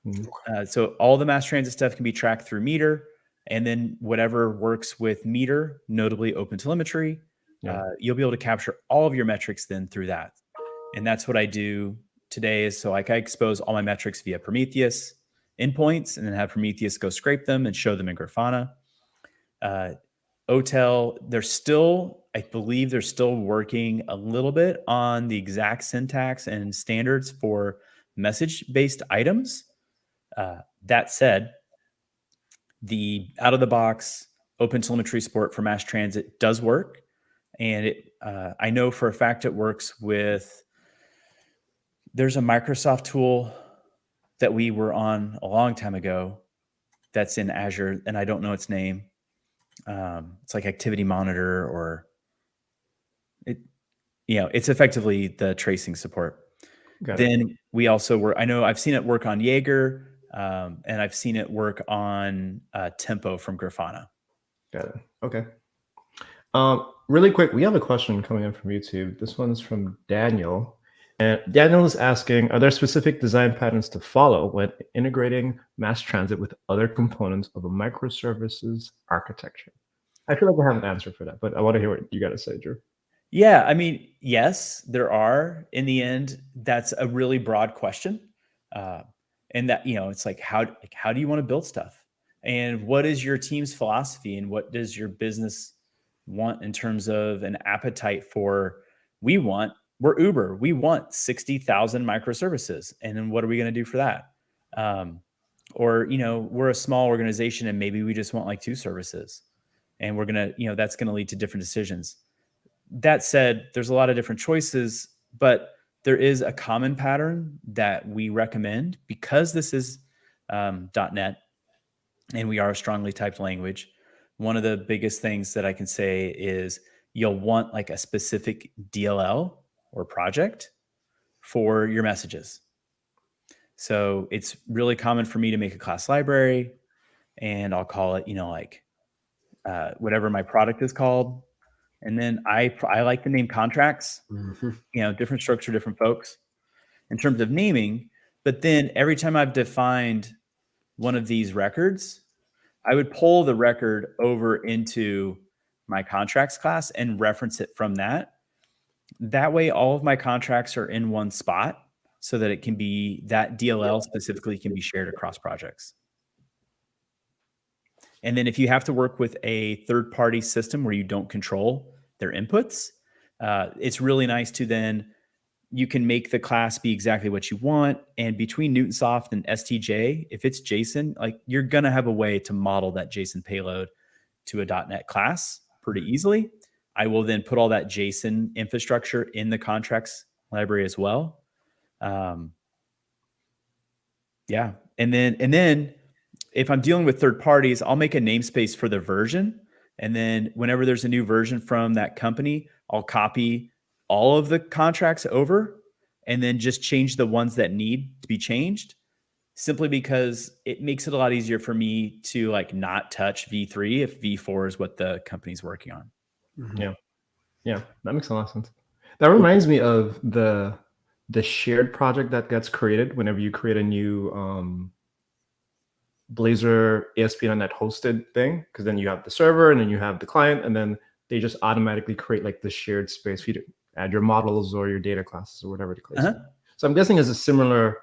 Mhm. So all the mass transit stuff can be tracked through meter, and then whatever works with meter, notably open telemetry, Yeah. you'll be able to capture all of your metrics then through that. And that's what I do today is so like I expose all my metrics via Prometheus endpoints and then have Prometheus go scrape them and show them in Grafana. OTel, I believe they're still working a little bit on the exact syntax and standards for message-based items. That said, the out-of-the-box open telemetry support for mass transit does work. And I know for a fact it works with, there's a Microsoft tool that we were on a long time ago that's in Azure, and I don't know its name. It's like Activity Monitor, or it's effectively the tracing support. Got it. Then we also I know I've seen it work on Jaeger, and I've seen it work on Tempo from Grafana. Got it. Okay. Really quick, we have a question coming in from YouTube. This one's from Daniel. And Daniel is asking, are there specific design patterns to follow when integrating mass transit with other components of a microservices architecture? I feel like I have an answer for that, but I want to hear what you got to say, Drew. Yeah, I mean, yes, there are. In the end, that's a really broad question, and that it's like how do you want to build stuff, and what is your team's philosophy, and what does your business want in terms of an appetite for? We're Uber. We want 60,000 microservices, and then what are we going to do for that? Or we're a small organization, and maybe we just want like 2 services, and we're gonna that's going to lead to different decisions. That said, there's a lot of different choices, but there is a common pattern that we recommend because this is .NET and we are a strongly typed language. One of the biggest things that I can say is you'll want like a specific DLL or project for your messages. So it's really common for me to make a class library, and I'll call it, whatever my product is called. And then I like the name contracts. Different strokes for different folks in terms of naming. But then every time I've defined one of these records, I would pull the record over into my contracts class and reference it from that. That way, all of my contracts are in one spot so that it can be, that DLL specifically can be shared across projects. And then if you have to work with a third-party system where you don't control their inputs, it's really nice to then, you can make the class be exactly what you want. And between Newtonsoft and STJ, if it's JSON, like you're going to have a way to model that JSON payload to a .NET class pretty easily. I will then put all that JSON infrastructure in the contracts library as well. Yeah. And then if I'm dealing with third parties, I'll make a namespace for the version. And then whenever there's a new version from that company, I'll copy all of the contracts over and then just change the ones that need to be changed, simply because it makes it a lot easier for me to like not touch V3 if V4 is what the company's working on. Yeah. Yeah, that makes a lot of sense. That reminds me of the shared project that gets created whenever you create a new Blazor ASP.NET hosted thing, because then you have the server and then you have the client, and then they just automatically create like the shared space for you to add your models or your data classes or whatever the case. So I'm guessing it's a similar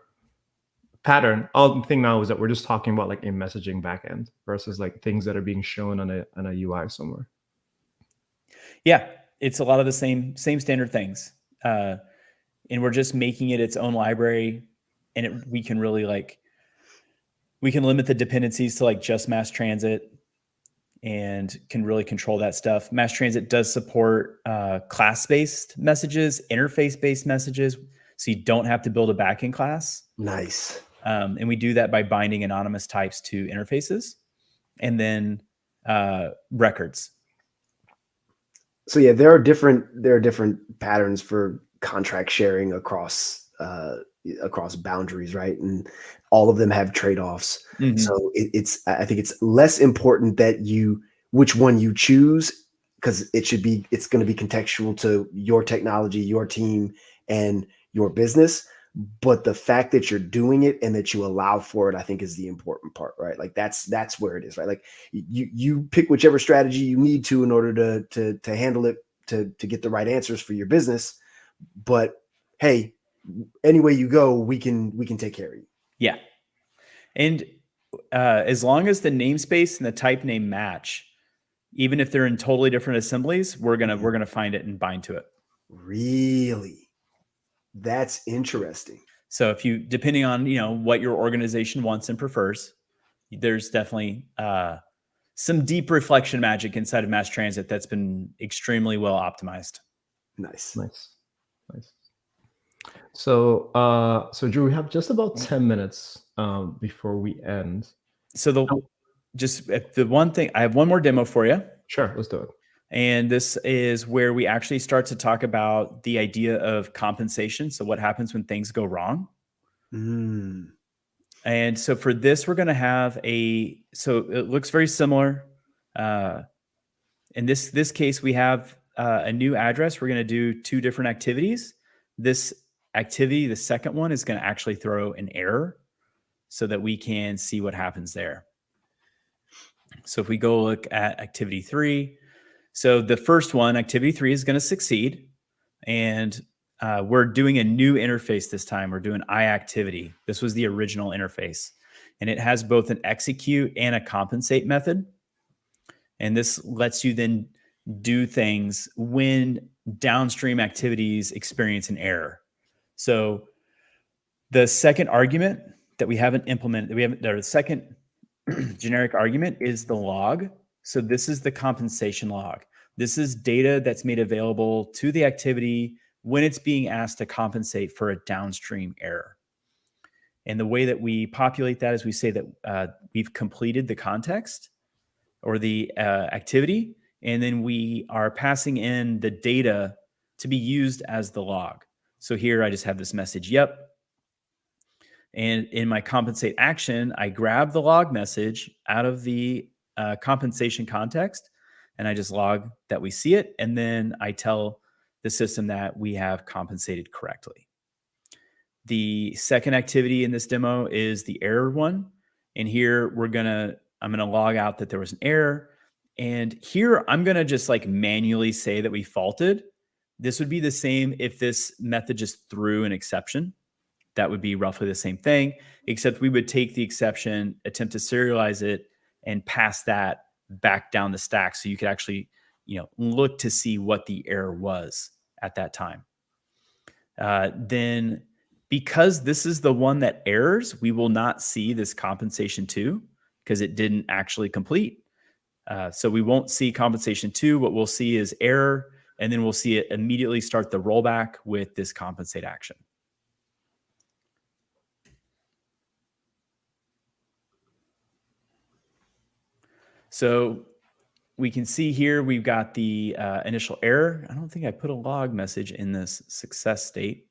pattern. All the thing now is that we're just talking about like a messaging backend versus like things that are being shown on a UI somewhere. Yeah, it's a lot of the same standard things, and we're just making it its own library, and we can really we can limit the dependencies to like just MassTransit, and can really control that stuff. MassTransit does support class-based messages, interface-based messages, so you don't have to build a backend class. Nice. And we do that by binding anonymous types to interfaces, and then records. So yeah, there are different patterns for contract sharing across boundaries, right? And all of them have trade-offs. Mhm. So I think it's less important that which one you choose, because it's going to be contextual to your technology, your team, and your business. But the fact that you're doing it and that you allow for it, I think, is the important part, right? Like that's where it is, right? Like you pick whichever strategy you need to in order to handle it, to get the right answers for your business. But hey, any way you go, we can take care of you. Yeah. And as long as the namespace and the type name match, even if they're in totally different assemblies, we're gonna find it and bind to it. Really? That's interesting. So if you, depending on what your organization wants and prefers, there's definitely some deep reflection magic inside of MassTransit that's been extremely well optimized. Nice. So Drew, we have just about 10 minutes before we end. So the one thing, I have one more demo for you. Sure, let's do it. And this is where we actually start to talk about the idea of compensation. So what happens when things go wrong? And so for this, we're going to have so it looks very similar. In this case, we have a new address. We're going to do two different activities. This activity, the second one, is going to actually throw an error so that we can see what happens there. So if we go look at activity 3, so the first one, activity 3, is going to succeed. And we're doing a new interface this time. We're doing iActivity. This was the original interface. And it has both an execute and a compensate method. And this lets you then do things when downstream activities experience an error. So the second argument that we haven't implemented, the second generic argument is the log. So this is the compensation log. This is data that's made available to the activity when it's being asked to compensate for a downstream error. And the way that we populate that is we say that we've completed the context or the activity, and then we are passing in the data to be used as the log. So here I just have this message, yep. And in my compensate action, I grab the log message out of the compensation context, and I just log that we see it. And then I tell the system that we have compensated correctly. The second activity in this demo is the error one. And here I'm going to log out that there was an error. And here I'm going to just like manually say that we faulted. This would be the same if this method just threw an exception. That would be roughly the same thing, except we would take the exception, attempt to serialize it, and pass that back down the stack so you could actually, look to see what the error was at that time. Then, because this is the one that errors, we will not see this compensation 2 because it didn't actually complete. So we won't see compensation 2. What we'll see is error, and then we'll see it immediately start the rollback with this compensate action. So we can see here we've got the initial error. I don't think I put a log message in this success state.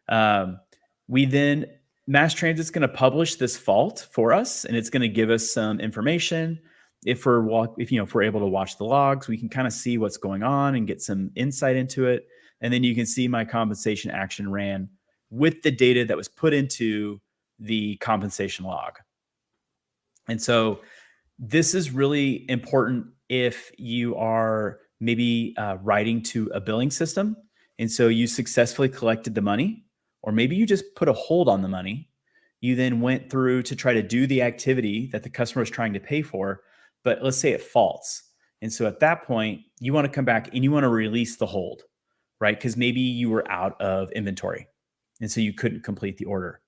MassTransit's going to publish this fault for us, and it's going to give us some information. If we're able to watch the logs, we can kind of see what's going on and get some insight into it. And then you can see my compensation action ran with the data that was put into the compensation log. And so this is really important if you are maybe writing to a billing system. And so you successfully collected the money, or maybe you just put a hold on the money. You then went through to try to do the activity that the customer is trying to pay for, but let's say it faults. And so at that point, you want to come back and you want to release the hold, right? Because maybe you were out of inventory and so you couldn't complete the order.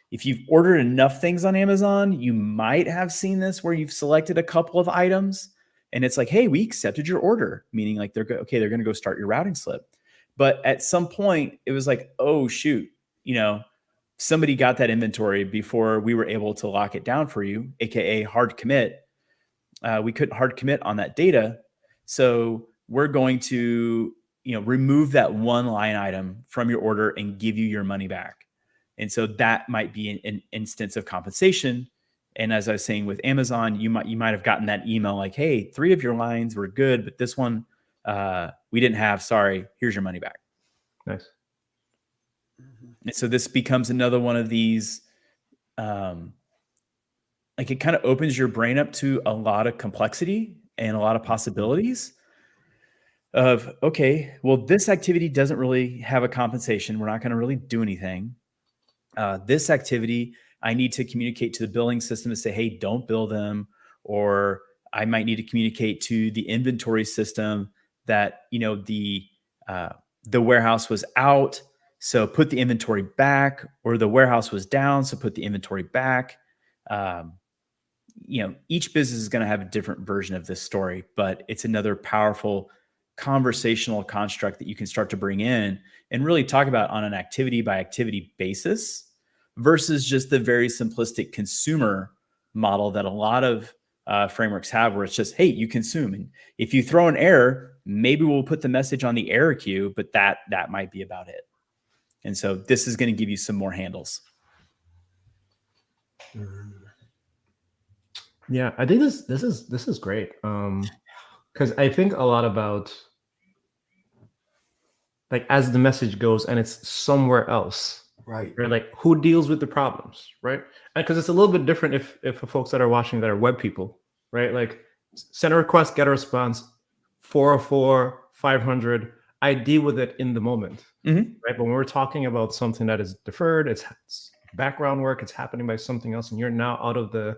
If you've ordered enough things on Amazon, you might have seen this where you've selected a couple of items and it's like, hey, we accepted your order, meaning like they're going to go start your routing slip. But at some point it was like, oh shoot, somebody got that inventory before we were able to lock it down for you, AKA hard commit. We couldn't hard commit on that data. So we're going to, remove that one line item from your order and give you your money back. And so that might be an instance of compensation. And as I was saying with Amazon, you might have gotten that email like, hey, 3 of your lines were good, but this one we didn't have. Sorry, here's your money back. Nice. And so this becomes another one of these, it kind of opens your brain up to a lot of complexity and a lot of possibilities of, okay, well, this activity doesn't really have a compensation. We're not going to really do anything. This activity, I need to communicate to the billing system to say, hey, don't bill them. Or I might need to communicate to the inventory system that, the warehouse was out, so put the inventory back, or the warehouse was down, so put the inventory back. Each business is going to have a different version of this story, but it's another powerful conversational construct that you can start to bring in and really talk about on an activity by activity basis versus just the very simplistic consumer model that a lot of frameworks have, where it's just, hey, you consume. And if you throw an error, maybe we'll put the message on the error queue, but that might be about it. And so this is going to give you some more handles. Yeah, I think this is great. Because I think a lot about, like, as the message goes and it's somewhere else, right? Like, who deals with the problems, right? And because it's a little bit different if for folks that are watching that are web people, right? Like, send a request, get a response, 404, 500. I deal with it in the moment, right? But when we're talking about something that is deferred, it's background work, it's happening by something else, and you're now out of the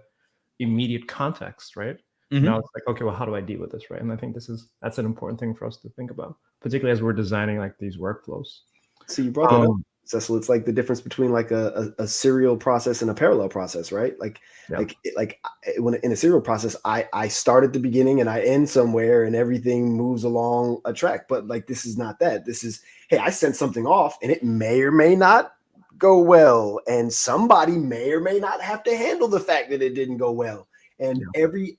immediate context, right? Now it's like, okay, well, how do I deal with this, right? And I think that's an important thing for us to think about, particularly as we're designing like these workflows. So you brought that up, Cecil. It's like the difference between like a serial process and a parallel process, right? Like when in a serial process, I start at the beginning and I end somewhere, and everything moves along a track. But like, this is not that. This is, hey, I sent something off, and it may or may not go well, and somebody may or may not have to handle the fact that it didn't go well. And everybody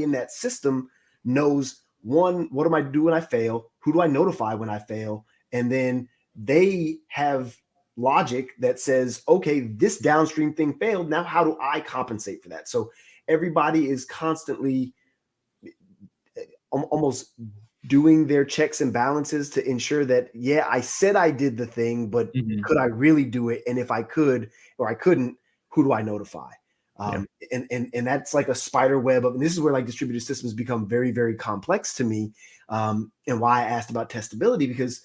in that system knows, one, what do I do when I fail? Who do I notify when I fail? And then they have logic that says, okay, this downstream thing failed. Now, how do I compensate for that? So everybody is constantly almost doing their checks and balances to ensure that, yeah, I said I did the thing, but could I really do it? And if I could or I couldn't, who do I notify? And that's like a spider web of, and this is where like distributed systems become very, very complex to me. And why I asked about testability, because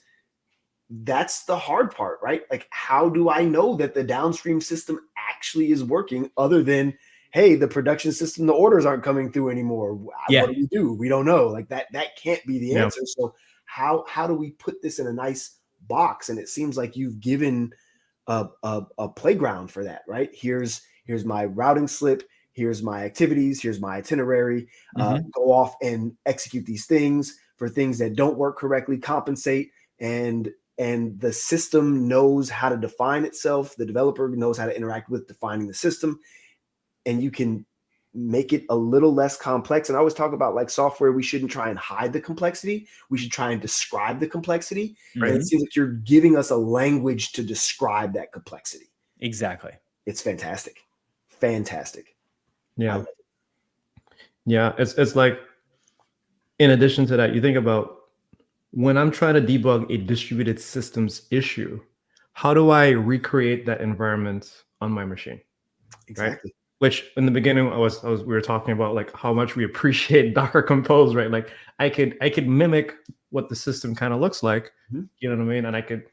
that's the hard part, right? Like, how do I know that the downstream system actually is working, other than, hey, the production system, the orders aren't coming through anymore. What do we do? We don't know. Like that can't be the answer. So how do we put this in a nice box? And it seems like you've given a playground for that, right? Here's my routing slip. Here's my activities. Here's my itinerary. Go off and execute these things. For things that don't work correctly, compensate. And the system knows how to define itself. The developer knows how to interact with defining the system. And you can make it a little less complex. And I always talk about, like, software, we shouldn't try and hide the complexity. We should try and describe the complexity. Right. And it seems like you're giving us a language to describe that complexity. Exactly. It's fantastic. Fantastic. Yeah. Yeah. It's like, in addition to that, you think about when I'm trying to debug a distributed systems issue, how do I recreate that environment on my machine? Exactly. Right? Which in the beginning we were talking about like how much we appreciate Docker Compose, right? Like I could mimic what the system kind of looks like, you know what I mean? And I could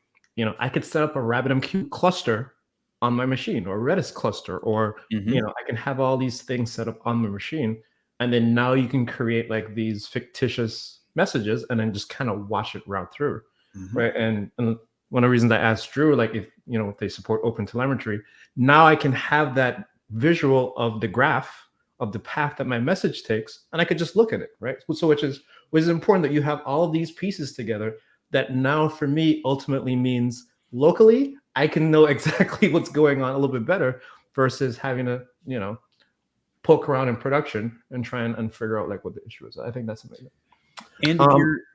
set up a RabbitMQ cluster on my machine, or Redis cluster, or I can have all these things set up on my machine, and then now you can create like these fictitious messages and then just kind of watch it route through, right? And one of the reasons I asked Drew, like if they support open telemetry, now I can have that visual of the graph of the path that my message takes, and I could just look at it, right? So which is important that you have all of these pieces together. That now for me ultimately means locally I can know exactly what's going on a little bit better versus having to poke around in production and try and figure out like what the issue is. I think that's amazing. And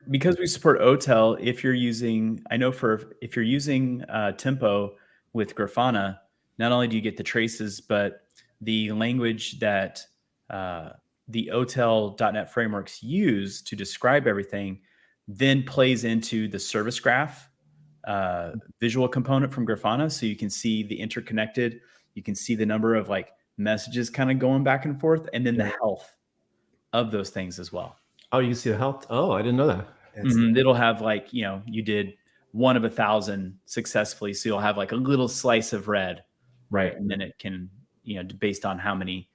because we support OTel, if you're using Tempo with Grafana, not only do you get the traces, but the language that the OTel.NET frameworks use to describe everything then plays into the service graph visual component from Grafana. So you can see the interconnected, you can see the number of like messages kind of going back and forth, and then the health of those things as well. Oh, you can see the health. Oh, I didn't know that. It'll have like, you did 1 of 1,000 successfully. So you'll have like a little slice of red. Right. And then it can, based on how many,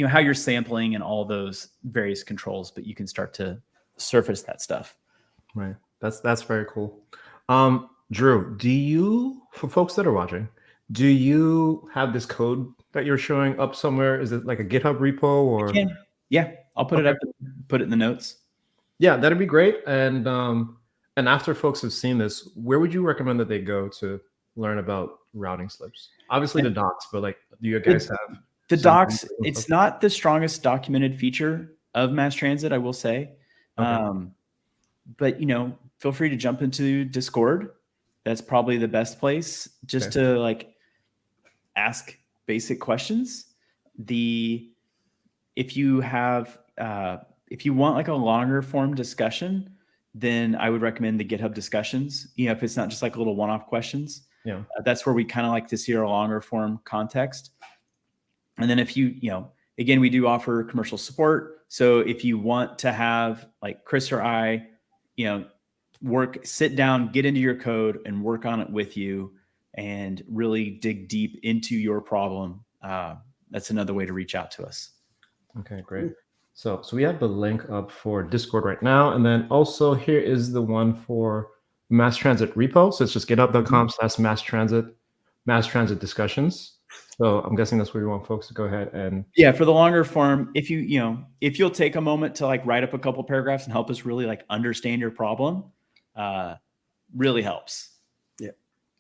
how you're sampling and all those various controls, but you can start to surface that stuff. Right. That's very cool. Drew, for folks that are watching, do you have this code that you're showing up somewhere? Is it like a GitHub repo or? Yeah, I'll put it up, put it in the notes. Yeah, that'd be great. And after folks have seen this, where would you recommend that they go to learn about routing slips? Obviously the docs, but like, do you guys have the docs? It's not the strongest documented feature of MassTransit, I will say. But feel free to jump into Discord. That's probably the best place just to like ask basic questions. If you want like a longer form discussion, then I would recommend the GitHub discussions. If it's not just like little one-off questions, that's where we kind of like to see our longer form context. And then if again, we do offer commercial support. So if you want to have like Chris or I, sit down, get into your code and work on it with you and really dig deep into your problem, that's another way to reach out to us. Okay, great. So we have the link up for Discord right now. And then also here is the one for MassTransit repo. So it's just github.com/MassTransit discussions. So I'm guessing that's where you want folks to go ahead and. Yeah, for the longer form, if you'll take a moment to like write up a couple paragraphs and help us really like understand your problem, really helps. Yeah.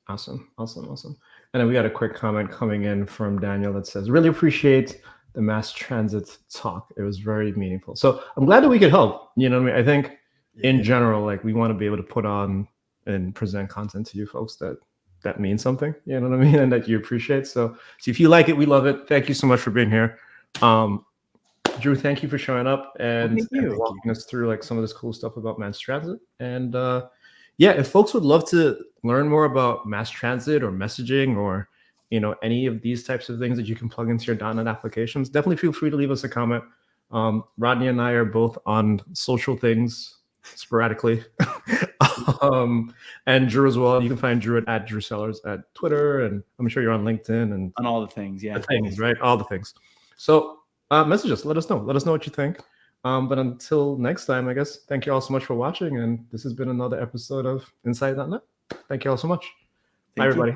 Awesome. And then we got a quick comment coming in from Daniel that says, really appreciate the MassTransit talk. It was very meaningful. So I'm glad that we could help. You know what I mean? I think in general, like we want to be able to put on and present content to you folks that means something, you know what I mean? And that you appreciate. So if you like it, we love it. Thank you so much for being here. Drew, thank you for showing up and walking us through like some of this cool stuff about MassTransit. And if folks would love to learn more about MassTransit or messaging or any of these types of things that you can plug into your .NET applications, definitely feel free to leave us a comment. Rodney and I are both on social things sporadically. And Drew as well. You can find Drew at Drew Sellers at Twitter, and I'm sure you're on LinkedIn and on all the things. Yeah, right? All the things. So message us. Let us know. Let us know what you think. But until next time, I guess, thank you all so much for watching. And this has been another episode of Insight.NET. Thank you all so much. Bye, everybody.